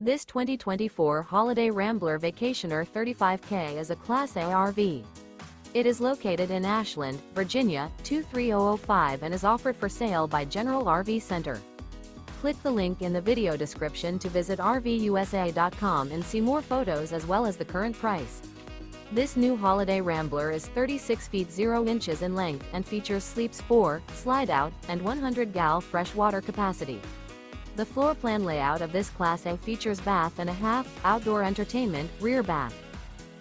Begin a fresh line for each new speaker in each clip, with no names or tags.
This 2024 Holiday Rambler Vacationer 35K is a Class A RV. It is located in Ashland, Virginia, 23005 and is offered for sale by General RV Center. Click the link in the video description to visit RVUSA.com and see more photos as well as the current price. This new Holiday Rambler is 36 feet 0 inches in length and features sleeps 4, Slideout, and 100 gal fresh water capacity. The floor plan layout of this Class A features bath and a half, outdoor entertainment, rear bath.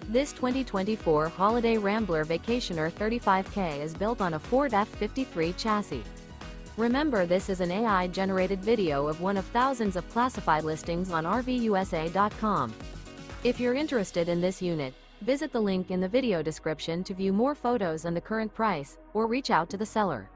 This 2024 Holiday Rambler Vacationer 35K is built on a Ford F-53 chassis. Remember, this is an AI-generated video of one of thousands of classified listings on RVUSA.com. If you're interested in this unit, visit the link in the video description to view more photos and the current price, or reach out to the seller.